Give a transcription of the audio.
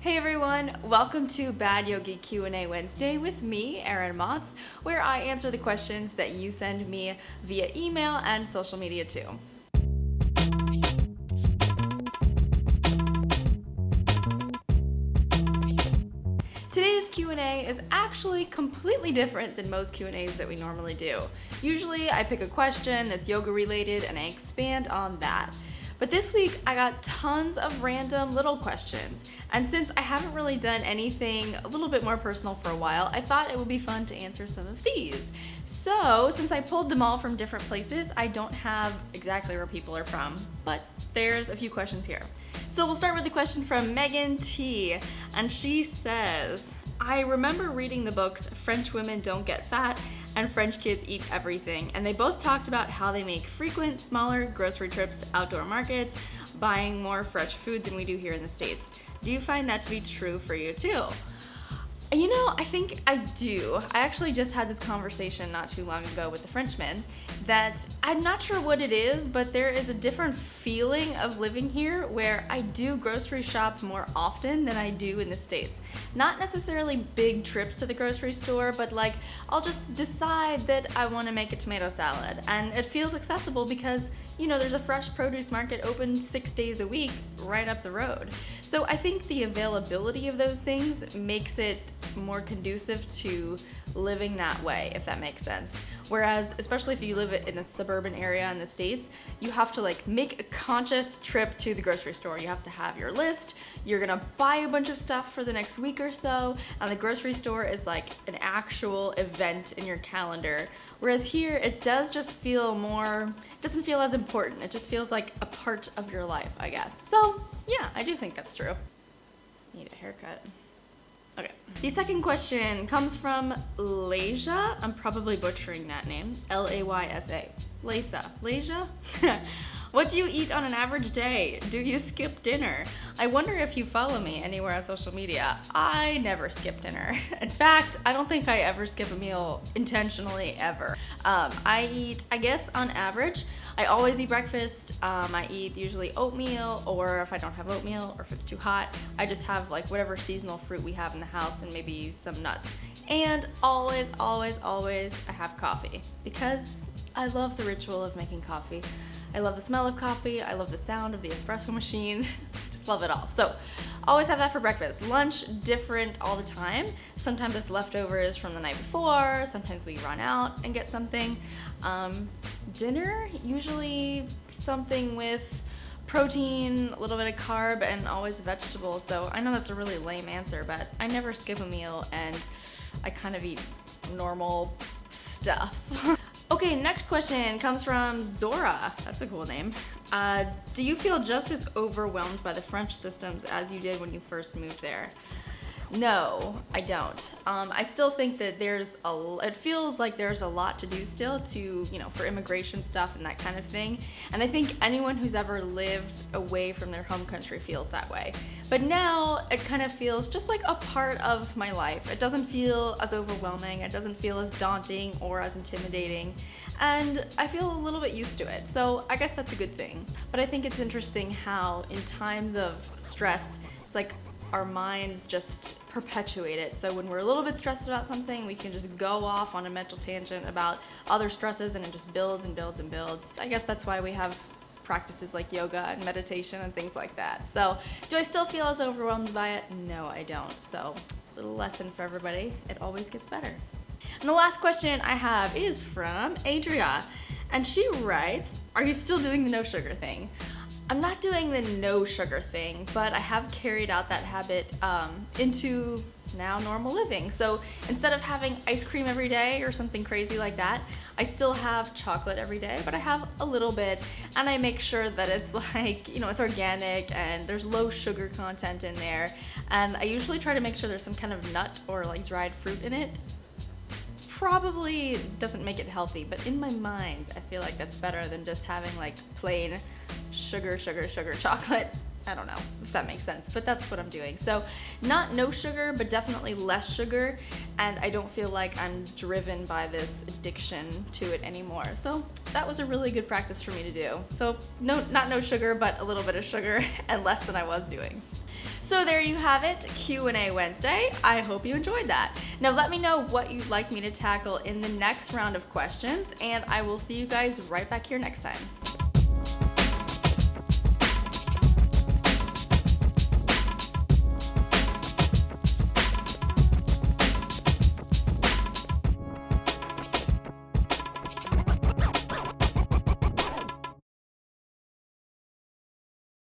Hey everyone, welcome to Bad Yogi Q&A Wednesday with me, Erin, where I answer the questions that you send me via email and social media too. Today's Q&A is actually completely different than most Q&As that we normally do. Usually I pick a question that's yoga related and I expand on that. But this week I got tons of random little questions, and since I haven't really done anything a little bit more personal for a while, I thought it would be fun to answer some of these. So since I pulled them all from different places, I don't have exactly where people are from, but there's a few questions here. So we'll start with the question from Megan T, and she says, I remember reading the books French Women Don't Get Fat and French Kids Eat Everything, and they both talked about how they make frequent, smaller grocery trips to outdoor markets, buying more fresh food than we do here in the States. Do you find that to be true for you too? You know, I think I do. I actually just had this conversation not too long ago with a Frenchman that I'm not sure what it is, but there is a different feeling of living here where I do grocery shop more often than I do in the States. Not necessarily big trips to the grocery store, but like I'll just decide that I want to make a tomato salad, and it feels accessible because, you know, there's a fresh produce market open 6 days a week right up the road. So I think the availability of those things makes it more conducive to living that way, if that makes sense. Whereas, especially if you live in a suburban area in the States, you have to like make a conscious trip to the grocery store. You have to have your list, you're gonna buy a bunch of stuff for the next week or so, and the grocery store is like an actual event in your calendar. Whereas here, it does just feel more, it doesn't feel as important. It just feels like a part of your life, I guess. So yeah, I do think that's true. Need a haircut. Okay. The second question comes from Laysa. I'm probably butchering that name. Laysa. Laysa? What do you eat on an average day? Do you skip dinner? I wonder if you follow me anywhere on social media. I never skip dinner. In fact, I don't think I ever skip a meal intentionally ever. I eat, I guess on average, I always eat breakfast. I eat usually oatmeal, or if I don't have oatmeal, or if it's too hot, I just have like whatever seasonal fruit we have in the house and maybe some nuts. And always, always, always I have coffee because I love the ritual of making coffee. I love the smell of coffee. I love the sound of the espresso machine. Just love it all. So always have that for breakfast. Lunch, different all the time. Sometimes it's leftovers from the night before. Sometimes we run out and get something. Dinner, usually something with protein, a little bit of carb, and always a vegetable. So I know that's a really lame answer, but I never skip a meal and I kind of eat normal stuff. Okay, next question comes from Zora. That's a cool name. Do you feel just as overwhelmed by the French systems as you did when you first moved there? No, I don't. I still think that it feels like there's a lot to do still for immigration stuff and that kind of thing. And I think anyone who's ever lived away from their home country feels that way. But now it kind of feels just like a part of my life. It doesn't feel as overwhelming, it doesn't feel as daunting or as intimidating. And I feel a little bit used to it. So I guess that's a good thing. But I think it's interesting how in times of stress, it's like our minds just perpetuate it. So when we're a little bit stressed about something, we can just go off on a mental tangent about other stresses and it just builds and builds and builds. I guess that's why we have practices like yoga and meditation and things like that. So do I still feel as overwhelmed by it? No, I don't. So little lesson for everybody, it always gets better. And the last question I have is from Adria. And she writes, are you still doing the no sugar thing? I'm not doing the no sugar thing, but I have carried out that habit into now normal living. So instead of having ice cream every day or something crazy like that, I still have chocolate every day, but I have a little bit, and I make sure that it's like, it's organic and there's low sugar content in there. And I usually try to make sure there's some kind of nut or like dried fruit in it. Probably doesn't make it healthy, but in my mind, I feel like that's better than just having like plain sugar chocolate. I don't know if that makes sense, but that's what I'm doing. So not no sugar, but definitely less sugar, and I don't feel like I'm driven by this addiction to it anymore. So that was a really good practice for me to do. So not no sugar, but a little bit of sugar and less than I was doing. So there you have it, Q&A Wednesday. I hope you enjoyed that. Now let me know what you'd like me to tackle in the next round of questions, and I will see you guys right back here next time.